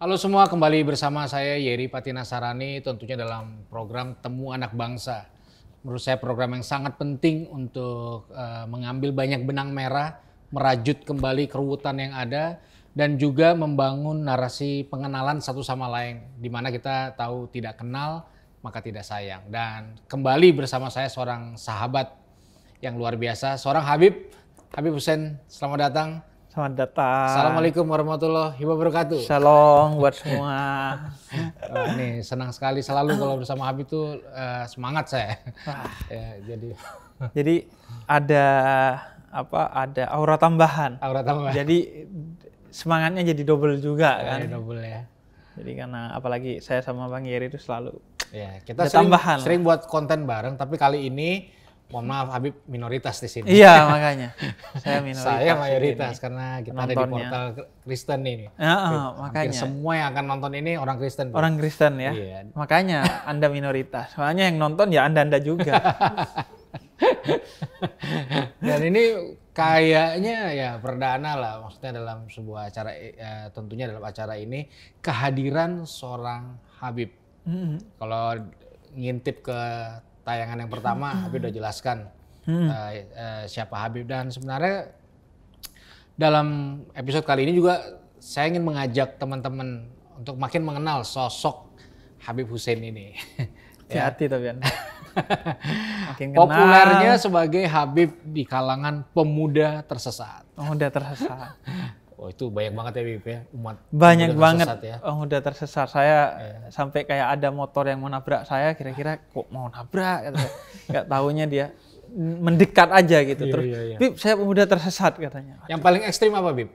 Halo semua, kembali bersama saya Yeri Patinasarani, tentunya dalam program Temu Anak Bangsa. Menurut saya program yang sangat penting untuk mengambil banyak benang merah, merajut kembali keruutan yang ada, dan juga membangun narasi pengenalan satu sama lain, di mana kita tahu tidak kenal maka tidak sayang. Dan kembali bersama saya seorang sahabat yang luar biasa, seorang Habib Hussein. Selamat datang. Selamat datang. Assalamualaikum warahmatullahi wabarakatuh. Shalom buat semua. Nih senang sekali selalu kalau bersama Habib tuh semangat saya. Ya, jadi ada aura tambahan. Aura tambahan. Jadi semangatnya jadi double juga kan. Double ya. Jadi karena apalagi saya sama Bang Yeri itu selalu. Ya, kita sering buat konten bareng, tapi kali ini mohon maaf Habib minoritas di sini. Iya makanya saya minoritas. Saya mayoritas karena kita ada di portal Kristen ini. Makanya semua yang akan nonton ini orang Kristen. Orang Kristen ya. Iya. Makanya Anda minoritas. Soalnya yang nonton ya Anda juga. Dan ini kayaknya ya perdana lah, maksudnya dalam sebuah acara, tentunya dalam acara ini kehadiran seorang Habib. Kalau ngintip ke tayangan yang pertama, Habib udah jelaskan siapa Habib, dan sebenarnya dalam episode kali ini juga saya ingin mengajak teman-teman untuk makin mengenal sosok Habib Hussein ini. Hati-hati tapi Anda. Makin Populernya sebagai Habib di kalangan pemuda tersesat. Pemuda tersesat. Oh itu banyak banget ya Habib ya, umat banyak banget ya. Pemuda tersesat. Saya sampai kayak ada motor yang mau nabrak saya, kira-kira kok mau nabrak gitu. Nggak taunya dia mendekat aja gitu. Terus Bib saya pemuda tersesat katanya. Yang paling ekstrim apa Bib?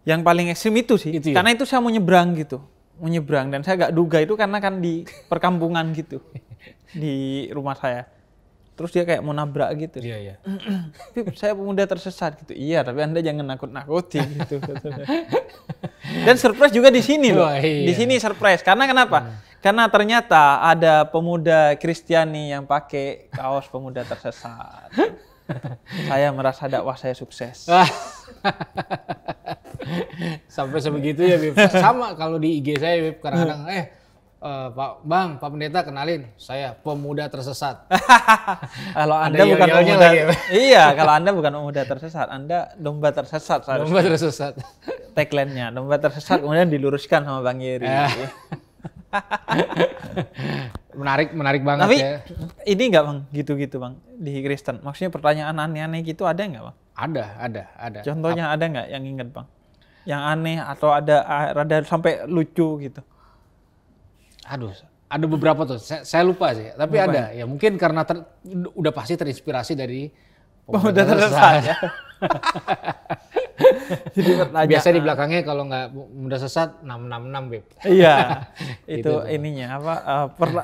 Yang paling ekstrim itu sih, itu karena itu saya mau nyebrang gitu. Mau nyebrang dan saya nggak duga itu karena kan di perkampungan gitu. Di rumah saya. Terus dia kayak mau nabrak gitu. Iya. Bib, saya pemuda tersesat gitu. Iya, tapi Anda jangan nakut-nakuti gitu. Dan surprise juga di sini loh. Iya. Di sini surprise. Karena kenapa? Karena ternyata ada pemuda Kristiani yang pakai kaos pemuda tersesat. Saya merasa dakwah saya sukses. Sampai sebegitu ya Bib. Sama kalau di IG saya Bib, kadang-kadang Pak Pendeta kenalin, saya pemuda tersesat. Kalau Anda bukan pemuda, iya, kalau Anda bukan pemuda tersesat, Anda domba tersesat. Domba tersesat. Tagline-nya, domba tersesat kemudian diluruskan sama Bang Yeri. Menarik banget. Tapi, ya. Ini enggak Bang, gitu-gitu Bang, di Kristen. Maksudnya pertanyaan aneh-aneh gitu ada enggak Bang? Ada. Contohnya ada enggak yang ingat Bang? Yang aneh atau ada rada sampai lucu gitu? Aduh, ada beberapa tuh. Saya lupa sih, tapi ada. Ya mungkin karena udah pasti terinspirasi dari pemuda tersesat. Ya. Jadi biasa di belakangnya kalau nggak pemuda sesat 666 Beb. Iya. Itu ininya apa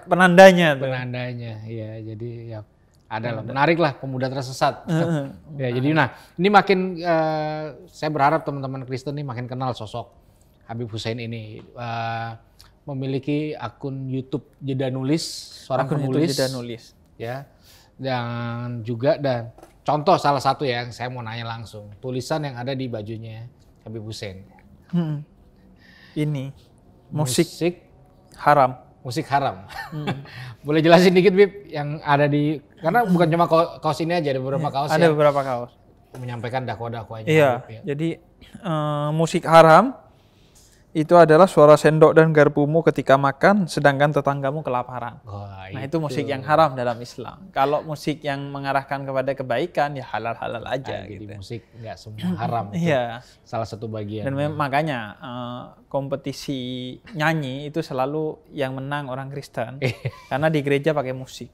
penandanya tuh. Penandanya. Iya, jadi ya ada lah. Menarik lah pemuda tersesat. Ya, jadi ini makin saya berharap teman-teman Kristen ini makin kenal sosok Habib Hussein ini. Memiliki akun YouTube Jeda Nulis, seorang penulis. Jeda Nulis. Ya. Dan contoh salah satu yang saya mau nanya langsung, tulisan yang ada di bajunya Habib Hussein. Ini musik haram. Musik haram. Boleh jelasin dikit Bib yang ada karena bukan cuma kaos ini aja, ada beberapa kaos. Ada beberapa kaos. Menyampaikan dakwah-dakwahnya. Iya. Habib, ya. Jadi musik haram itu adalah suara sendok dan garpumu ketika makan, sedangkan tetanggamu kelaparan. Nah itu musik yang haram dalam Islam. Kalau musik yang mengarahkan kepada kebaikan, ya halal-halal aja. Gitu. Jadi musik nggak semua haram. Iya. Salah satu bagian. Dan makanya kompetisi nyanyi itu selalu yang menang orang Kristen. Karena di gereja pakai musik.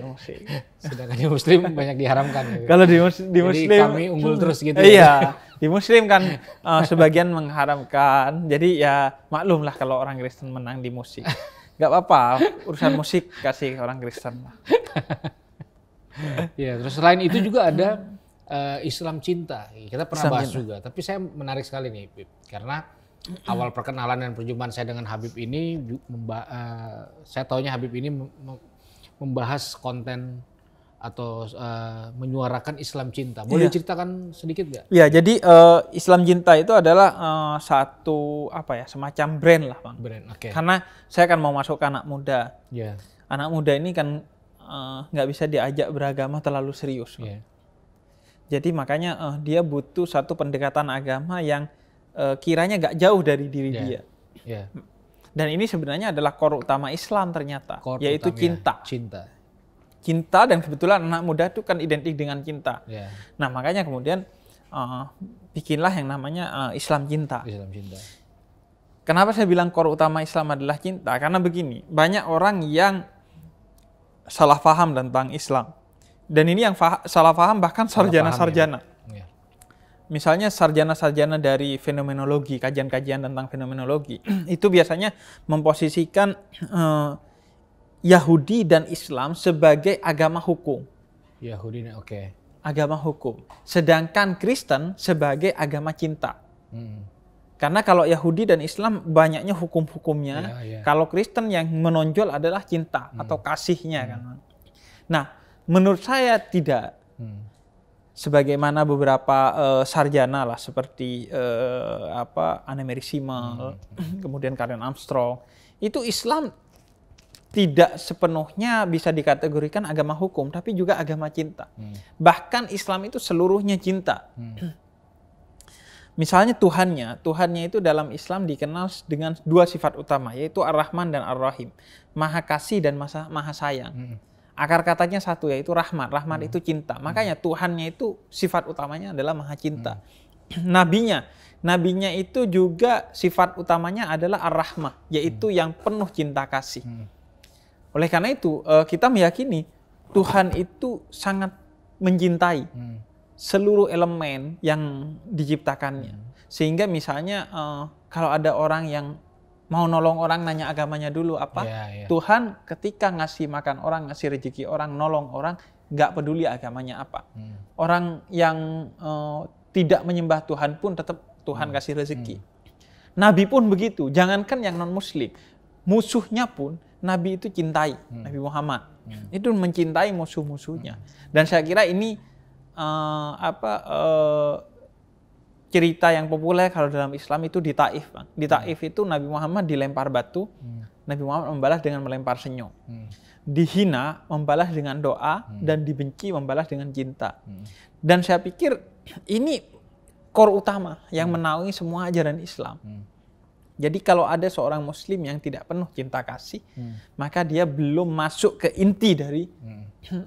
Musik. Sedangkan di Muslim banyak diharamkan. Gitu. Kalau di Muslim jadi kami unggul terus gitu. Iya, di Muslim kan sebagian mengharamkan. Jadi ya maklum lah kalau orang Kristen menang di musik. Gak apa-apa, urusan musik kasih orang Kristen lah. Ya, terus selain itu juga ada Islam cinta. Kita pernah bahas juga. Tapi saya menarik sekali nih, Bib, karena awal perkenalan dan perjumpaan saya dengan Habib ini, saya taunya Habib ini membahas konten atau menyuarakan Islam cinta. Boleh ceritakan sedikit nggak? Ya, jadi Islam cinta itu adalah satu semacam brand lah, Bang. Brand, oke. Karena saya kan mau masuk ke anak muda. Yeah. Anak muda ini kan nggak bisa diajak beragama terlalu serius. Yeah. Jadi makanya dia butuh satu pendekatan agama yang kiranya nggak jauh dari diri dia. Yeah. Dan ini sebenarnya adalah core utama Islam ternyata, yaitu cinta. Cinta, dan kebetulan anak muda itu kan identik dengan cinta. Yeah. Nah, makanya kemudian bikinlah yang namanya Islam cinta. Islam cinta. Kenapa saya bilang core utama Islam adalah cinta? Karena begini, banyak orang yang salah paham tentang Islam. Dan ini yang salah paham bahkan sarjana-sarjana. Ya. Misalnya sarjana-sarjana dari fenomenologi, kajian-kajian tentang fenomenologi, itu biasanya memposisikan Yahudi dan Islam sebagai agama hukum. Yahudi, oke. Agama hukum. Sedangkan Kristen sebagai agama cinta. Karena kalau Yahudi dan Islam banyaknya hukum-hukumnya. Kalau Kristen yang menonjol adalah cinta atau kasihnya. Kan. Nah, menurut saya tidak. Sebagaimana beberapa sarjana lah seperti Anne-Marie Simmel, kemudian Karen Armstrong, itu Islam tidak sepenuhnya bisa dikategorikan agama hukum, tapi juga agama cinta. Bahkan Islam itu seluruhnya cinta. Misalnya Tuhannya itu dalam Islam dikenal dengan dua sifat utama, yaitu Ar-Rahman dan Ar-Rahim, Maha Kasih dan Maha Sayang. Akar katanya satu, yaitu Rahman. Rahman itu cinta. Makanya Tuhannya itu sifat utamanya adalah Maha Cinta. Nabinya itu juga sifat utamanya adalah Ar-Rahmah, yaitu yang penuh cinta kasih. Oleh karena itu, kita meyakini Tuhan itu sangat mencintai seluruh elemen yang diciptakannya. Sehingga misalnya kalau ada orang yang mau nolong orang, nanya agamanya dulu apa, Tuhan ketika ngasih makan orang, ngasih rezeki orang, nolong orang, nggak peduli agamanya apa. Orang yang tidak menyembah Tuhan pun tetap Tuhan kasih rezeki. Nabi pun begitu, jangankan yang non-muslim, musuhnya pun Nabi itu cintai, Nabi Muhammad. Itu mencintai musuh-musuhnya. Dan saya kira ini cerita yang populer kalau dalam Islam itu di Taif, Bang. Di Taif itu Nabi Muhammad dilempar batu, Nabi Muhammad membalas dengan melempar senyum. Dihina membalas dengan doa, dan dibenci membalas dengan cinta. Dan saya pikir ini core utama yang menaungi semua ajaran Islam. Jadi kalau ada seorang muslim yang tidak penuh cinta kasih, maka dia belum masuk ke inti dari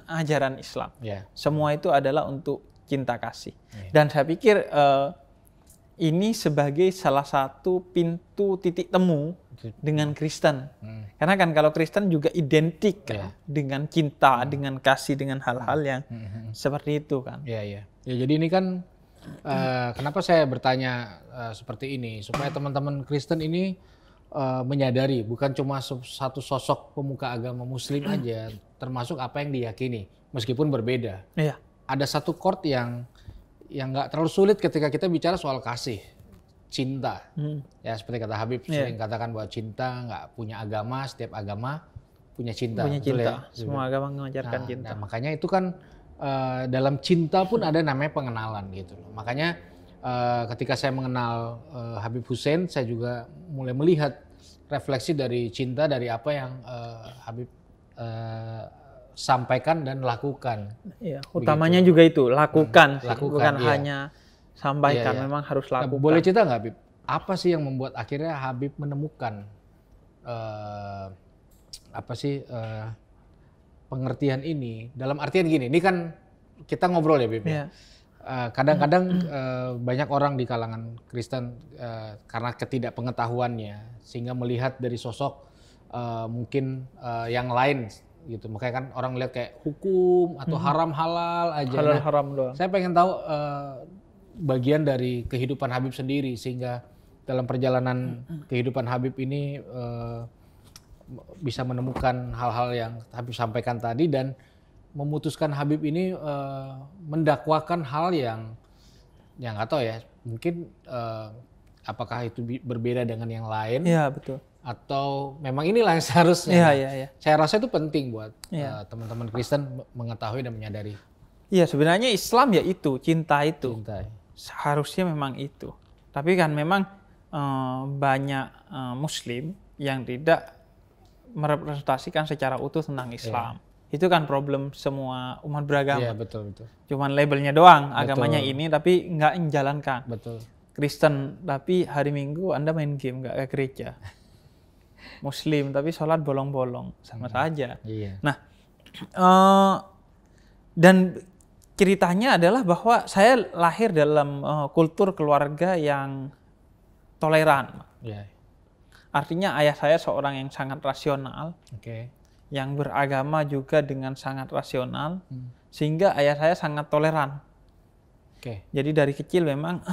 ajaran Islam. Semua itu adalah untuk cinta kasih. Dan saya pikir ini sebagai salah satu pintu titik temu dengan Kristen. Karena kan kalau Kristen juga identik kan, dengan cinta, dengan kasih, dengan hal-hal yang seperti itu kan. Ya, jadi ini kan kenapa saya bertanya seperti ini, supaya teman-teman Kristen ini menyadari bukan cuma satu sosok pemuka agama Muslim aja, termasuk apa yang diyakini, meskipun berbeda. Ada satu chord yang nggak terlalu sulit ketika kita bicara soal kasih, cinta. Ya seperti kata Habib sering katakan bahwa cinta nggak punya agama, setiap agama punya cinta. Punya cinta. Ya? Semua agama mengajarkan cinta. Nah, makanya itu kan dalam cinta pun ada namanya pengenalan gitu loh. Makanya ketika saya mengenal Habib Hussein, saya juga mulai melihat refleksi dari cinta dari apa yang Habib sampaikan dan lakukan. Iya, utamanya juga itu lakukan, bukan hanya sampaikan, memang harus lakukan. Nah, boleh cerita nggak, Habib? Apa sih yang membuat akhirnya Habib menemukan pengertian ini? Dalam artian gini, ini kan kita ngobrol ya, Bib. Kadang-kadang banyak orang di kalangan Kristen karena ketidakpengetahuannya sehingga melihat dari sosok mungkin yang lain gitu. Makanya kan orang lihat kayak hukum atau haram halal aja. Halal haram doang. Saya pengen tahu bagian dari kehidupan Habib sendiri, sehingga dalam perjalanan kehidupan Habib ini bisa menemukan hal-hal yang Habib sampaikan tadi dan memutuskan Habib ini mendakwakan hal yang nggak tahu ya, mungkin apakah itu berbeda dengan yang lain? Iya, betul. atau memang inilah yang seharusnya? Iya. Saya rasa itu penting buat teman-teman Kristen mengetahui dan menyadari. Iya, sebenarnya Islam ya itu, cinta itu. Cinta. Seharusnya memang itu. Tapi kan memang banyak Muslim yang tidak merepresentasikan secara utuh tentang Islam. Itu kan problem semua umat beragama. Iya, betul. Cuman labelnya doang, agamanya ini tapi nggak menjalankan. Betul. Kristen tapi hari Minggu Anda main game, nggak ke gereja. Muslim tapi sholat bolong-bolong, sama saja. Iya. Nah, dan ceritanya adalah bahwa saya lahir dalam kultur keluarga yang toleran. Iya. Artinya ayah saya seorang yang sangat rasional. Oke. Yang beragama juga dengan sangat rasional, sehingga ayah saya sangat toleran. Jadi dari kecil memang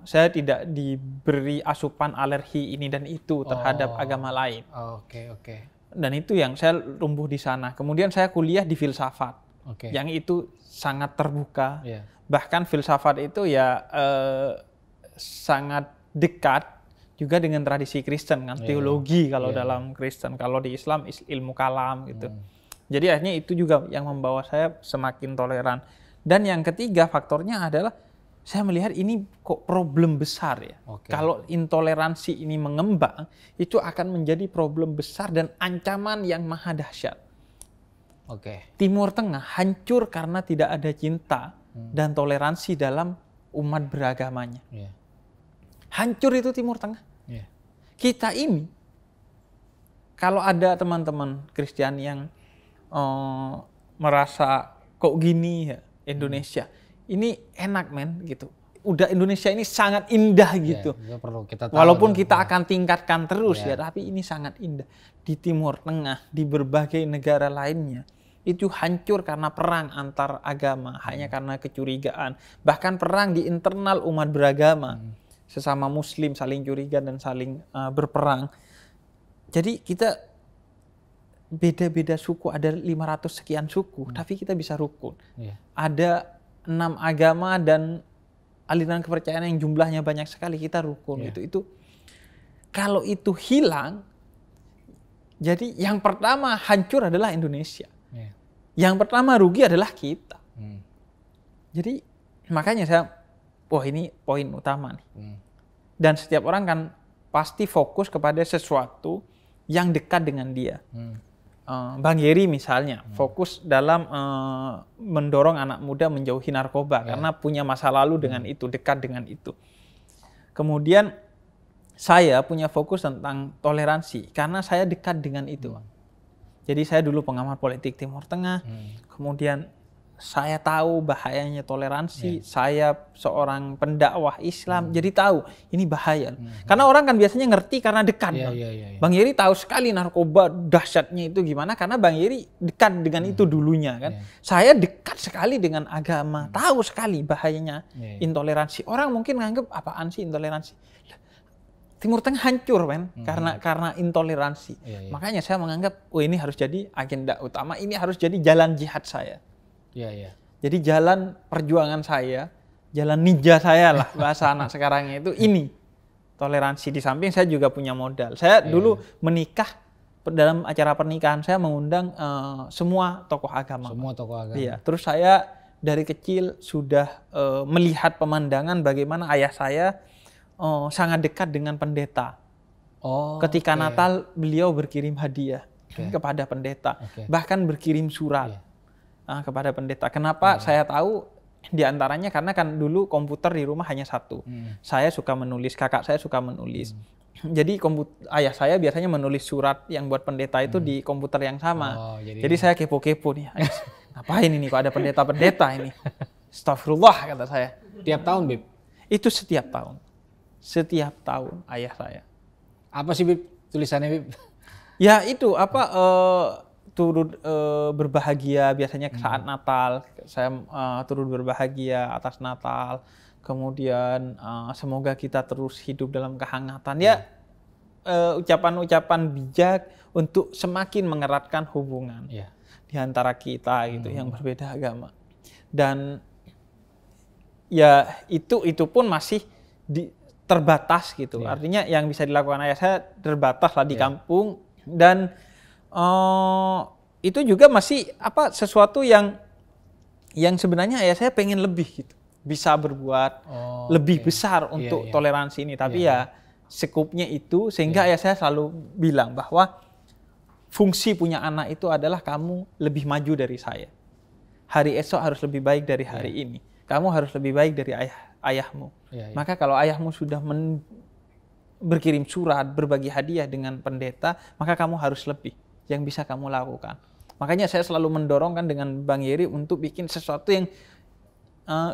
saya tidak diberi asupan alergi ini dan itu terhadap agama lain. Oke. Dan itu yang saya tumbuh di sana. Kemudian saya kuliah di filsafat, yang itu sangat terbuka. Bahkan filsafat itu ya sangat dekat juga dengan tradisi Kristen kan, teologi kalau dalam Kristen, kalau di Islam ilmu kalam gitu. Jadi akhirnya itu juga yang membawa saya semakin toleran. Dan yang ketiga faktornya adalah saya melihat ini kok problem besar ya. Kalau intoleransi ini mengembang, itu akan menjadi problem besar dan ancaman yang maha dahsyat. Timur Tengah hancur karena tidak ada cinta dan toleransi dalam umat beragamanya. Hancur itu Timur Tengah. Kita ini, kalau ada teman-teman Kristen yang merasa kok gini ya Indonesia, ini enak gitu. Udah Indonesia ini sangat indah gitu. Perlu kita tahu. Walaupun kita akan tingkatkan terus ya, tapi ini sangat indah. Di Timur Tengah, di berbagai negara lainnya, itu hancur karena perang antar agama, hanya karena kecurigaan. Bahkan perang di internal umat beragama. Sesama Muslim saling curiga dan saling berperang. Jadi kita beda-beda suku, ada 500 sekian suku, tapi kita bisa rukun. Ada 6 agama dan aliran kepercayaan yang jumlahnya banyak sekali, kita rukun. Itu kalau itu hilang, jadi yang pertama hancur adalah Indonesia. Yang pertama rugi adalah kita. Jadi makanya saya, wah ini poin utama nih. Dan setiap orang kan pasti fokus kepada sesuatu yang dekat dengan dia. Bang Yeri misalnya fokus dalam mendorong anak muda menjauhi narkoba karena punya masa lalu dengan itu, dekat dengan itu. Kemudian saya punya fokus tentang toleransi karena saya dekat dengan itu. Jadi saya dulu pengamat politik Timur Tengah, kemudian saya tahu bahayanya toleransi, saya seorang pendakwah Islam, jadi tahu ini bahaya. Karena orang kan biasanya ngerti karena dekat. Bang Yeri tahu sekali narkoba dahsyatnya itu gimana, karena Bang Yeri dekat dengan itu dulunya kan. Saya dekat sekali dengan agama, tahu sekali bahayanya intoleransi. Orang mungkin nganggep apaan sih intoleransi? Timur Tengah hancur kan, karena intoleransi. Makanya saya menganggap, oh ini harus jadi agenda utama, ini harus jadi jalan jihad saya. Jadi jalan perjuangan saya, jalan ninja saya lah bahasa anak sekarang itu ini toleransi. Di samping saya juga punya modal. Saya dulu menikah, dalam acara pernikahan saya mengundang semua tokoh agama. Terus saya dari kecil sudah melihat pemandangan bagaimana ayah saya sangat dekat dengan pendeta. Ketika Natal beliau berkirim hadiah kepada pendeta, bahkan berkirim surat kepada pendeta. Kenapa saya tahu? Di antaranya karena kan dulu komputer di rumah hanya satu. Saya suka menulis, kakak saya suka menulis. Jadi ayah saya biasanya menulis surat yang buat pendeta itu di komputer yang sama. Jadi saya kepo-kepo nih. Ngapain ini kok ada pendeta-pendeta ini? Astagfirullah kata saya. Tiap tahun, Bib? Itu setiap tahun. Setiap tahun ayah saya. Apa sih, Bib, tulisannya, Bib? Ya itu turut berbahagia biasanya saat Natal. Saya turut berbahagia atas Natal. Kemudian semoga kita terus hidup dalam kehangatan. Ya ucapan-ucapan bijak untuk semakin mengeratkan hubungan di antara kita gitu yang berbeda agama. Dan ya itu pun masih terbatas gitu. Artinya yang bisa dilakukan ayah saya terbatas lah di kampung, dan itu juga masih sesuatu yang sebenarnya ayah saya pengen lebih gitu, bisa berbuat lebih besar untuk toleransi ini, tapi sekupnya itu, sehingga ayah saya selalu bilang bahwa fungsi punya anak itu adalah kamu lebih maju dari saya. Hari esok harus lebih baik dari hari ini. Kamu harus lebih baik dari ayahmu. Maka kalau ayahmu sudah berkirim surat, berbagi hadiah dengan pendeta, maka kamu harus lebih yang bisa kamu lakukan. Makanya saya selalu mendorongkan dengan Bang Yeri untuk bikin sesuatu yang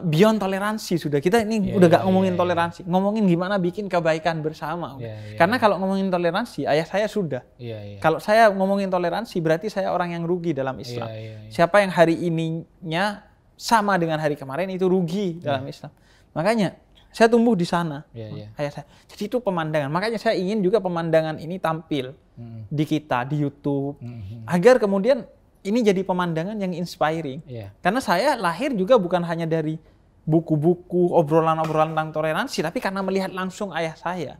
beyond toleransi. Sudah kita ini udah gak ngomongin toleransi, ngomongin gimana bikin kebaikan bersama. Karena kalau ngomongin toleransi, ayah saya sudah. Kalau saya ngomongin toleransi, berarti saya orang yang rugi dalam Islam. Siapa yang hari ininya sama dengan hari kemarin, itu rugi dalam Islam. Makanya saya tumbuh di sana, ayah saya. Jadi itu pemandangan. Makanya saya ingin juga pemandangan ini tampil di kita, di YouTube, agar kemudian ini jadi pemandangan yang inspiring. Karena saya lahir juga bukan hanya dari buku-buku, obrolan-obrolan tentang toleransi, tapi karena melihat langsung ayah saya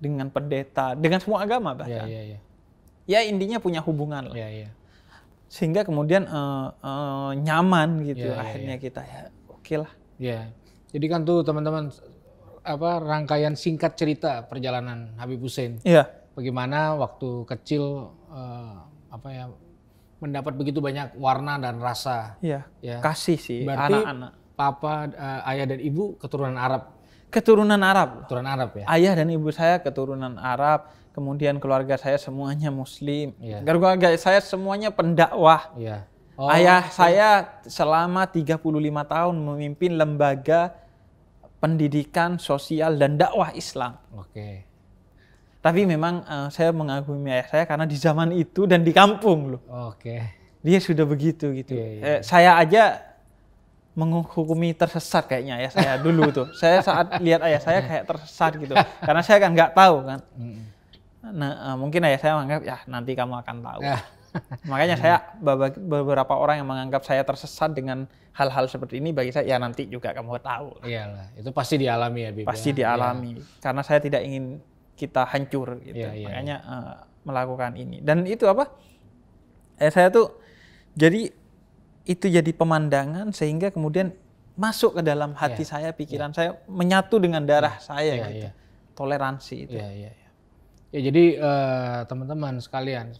dengan pendeta, dengan semua agama bahkan. Ya intinya punya hubungan lah. Sehingga kemudian nyaman gitu akhirnya kita oke lah. Jadi kan tuh teman-teman rangkaian singkat cerita perjalanan Habib Hussein. Bagaimana waktu kecil mendapat begitu banyak warna dan rasa. Kasih sih anak-anak. Papa, ayah dan ibu keturunan Arab. Keturunan Arab Ya. Ayah dan ibu saya keturunan Arab. Kemudian keluarga saya semuanya Muslim. Keluarga saya semuanya pendakwah. Ayah saya selama 35 tahun memimpin lembaga pendidikan sosial dan dakwah Islam. Tapi memang saya mengagumi ayah saya karena di zaman itu dan di kampung loh. Dia sudah begitu gitu. Saya aja menghukumi tersesat kayaknya ayah saya dulu tuh. Saya saat lihat ayah saya kayak tersesat gitu. Karena saya kan nggak tahu kan. Nah mungkin ayah saya menganggap ya nanti kamu akan tahu. Makanya saya beberapa orang yang menganggap saya tersesat dengan hal-hal seperti ini, bagi saya ya nanti juga kamu tahu. Iyalah, itu pasti dialami ya Bib. Pasti dialami. Karena saya tidak ingin kita hancur gitu. Makanya melakukan ini. Dan itu saya tuh jadi itu jadi pemandangan sehingga kemudian masuk ke dalam hati saya, pikiran saya, menyatu dengan darah saya gitu. Toleransi itu. Ya jadi teman-teman sekalian,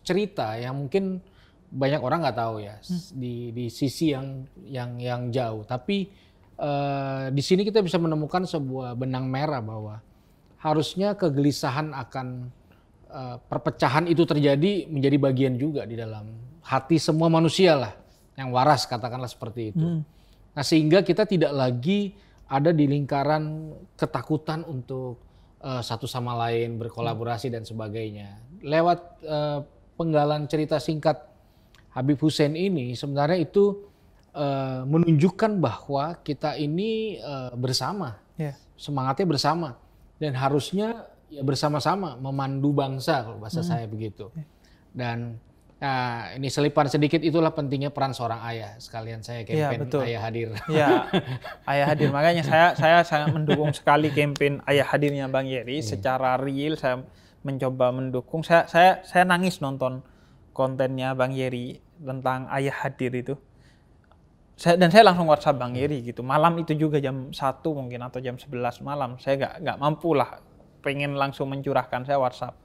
cerita yang mungkin banyak orang nggak tahu ya di sisi yang jauh, tapi di sini kita bisa menemukan sebuah benang merah bahwa harusnya kegelisahan akan perpecahan itu terjadi menjadi bagian juga di dalam hati semua manusia lah yang waras, katakanlah seperti itu. Nah sehingga kita tidak lagi ada di lingkaran ketakutan untuk satu sama lain berkolaborasi dan sebagainya. Lewat penggalan cerita singkat Habib Hussein ini sebenarnya itu menunjukkan bahwa kita ini bersama, semangatnya bersama. Dan harusnya ya bersama-sama memandu bangsa kalau bahasa saya begitu. Dan ini selipan sedikit, itulah pentingnya peran seorang ayah. Sekalian saya campaign Ayah Hadir. Ayah Hadir. Makanya saya sangat mendukung sekali campaign Ayah Hadirnya Bang Yeri. Secara real saya mencoba mendukung. Saya nangis nonton kontennya Bang Yeri tentang Ayah Hadir itu. Dan saya langsung WhatsApp Bang Yeri gitu. Malam itu juga jam 1 mungkin atau jam 11 malam. Saya nggak mampu lah. Pengen langsung mencurahkan, saya WhatsApp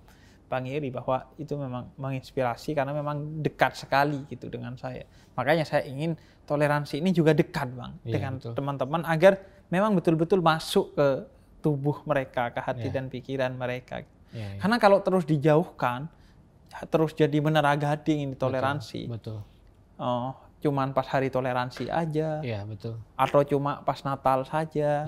Bang Yeri bahwa itu memang menginspirasi karena memang dekat sekali gitu dengan saya. Makanya saya ingin toleransi ini juga dekat Bang dengan teman-teman agar memang betul-betul masuk ke tubuh mereka, ke hati dan pikiran mereka. Karena kalau terus dijauhkan, terus jadi menara gading ini toleransi. Cuman pas hari toleransi aja. Atau cuma pas Natal saja.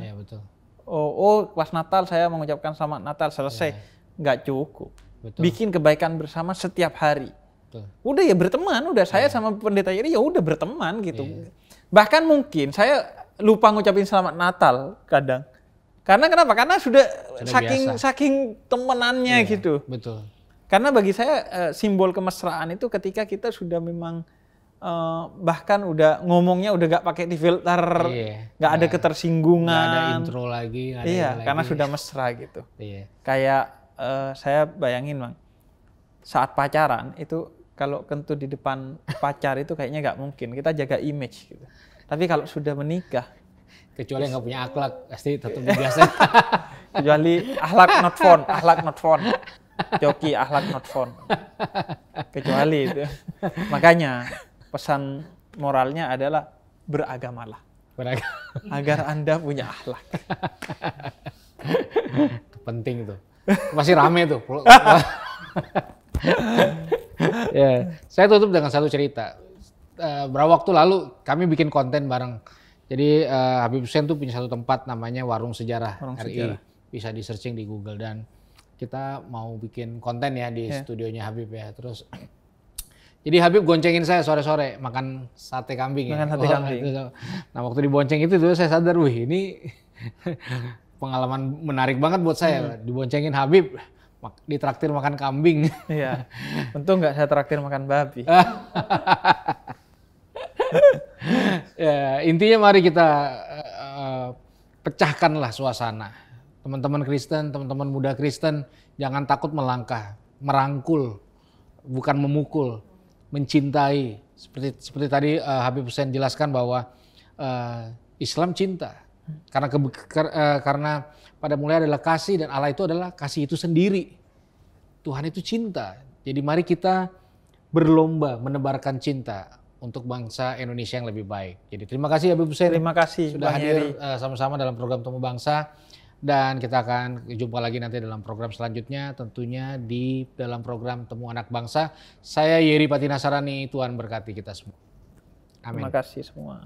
Pas Natal saya mengucapkan selamat Natal, selesai. Nggak cukup. Bikin kebaikan bersama setiap hari. Udah ya berteman, udah saya sama pendeta Yeri ya udah berteman gitu. Bahkan mungkin saya lupa ngucapin selamat Natal kadang. Karena kenapa? Karena sudah saking temenannya gitu. Karena bagi saya simbol kemesraan itu ketika kita sudah memang bahkan udah ngomongnya udah gak pakai difilter, gak ada ketersinggungan, gak ada intro lagi, gak ada iya, lagi. Karena sudah mesra gitu. Kayak saya bayangin Bang, saat pacaran itu kalau kentut di depan pacar itu kayaknya gak mungkin, kita jaga image gitu. Tapi kalau sudah menikah, kecuali nggak punya akhlak, pasti tetap biasa. Kecuali akhlak not phone. Joki akhlak not phone. Kecuali itu. Makanya pesan moralnya adalah beragamalah. Agar Anda punya akhlak. Penting itu. Masih rame tuh. Ya, saya tutup dengan satu cerita. Beberapa waktu lalu kami bikin konten bareng. Jadi Habib Hussein tuh punya satu tempat namanya Warung Sejarah RI. Bisa di searching di Google, dan kita mau bikin konten ya di studionya Habib ya. Terus jadi Habib goncengin saya sore-sore makan sate kambing. Makan sate kambing. Nah waktu dibonceng itu tuh saya sadar, wih ini pengalaman menarik banget buat saya. Diboncengin Habib, ditraktir makan kambing. Iya. Untung nggak saya traktir makan babi. Ya, intinya mari kita pecahkanlah suasana. Teman-teman Kristen, teman-teman muda Kristen, jangan takut melangkah, merangkul, bukan memukul, mencintai. Seperti tadi Habib Hussein jelaskan bahwa Islam cinta. Karena pada mulai adalah kasih, dan Allah itu adalah kasih itu sendiri. Tuhan itu cinta. Jadi mari kita berlomba menebarkan cinta untuk bangsa Indonesia yang lebih baik. Jadi terima kasih Habib Hussein. Terima kasih sudah hadir sama-sama dalam program Temu Bangsa, dan kita akan jumpa lagi nanti dalam program selanjutnya, tentunya di dalam program Temu Anak Bangsa. Saya Yeri Patinasarani, Tuhan berkati kita semua. Amin. Terima kasih semua.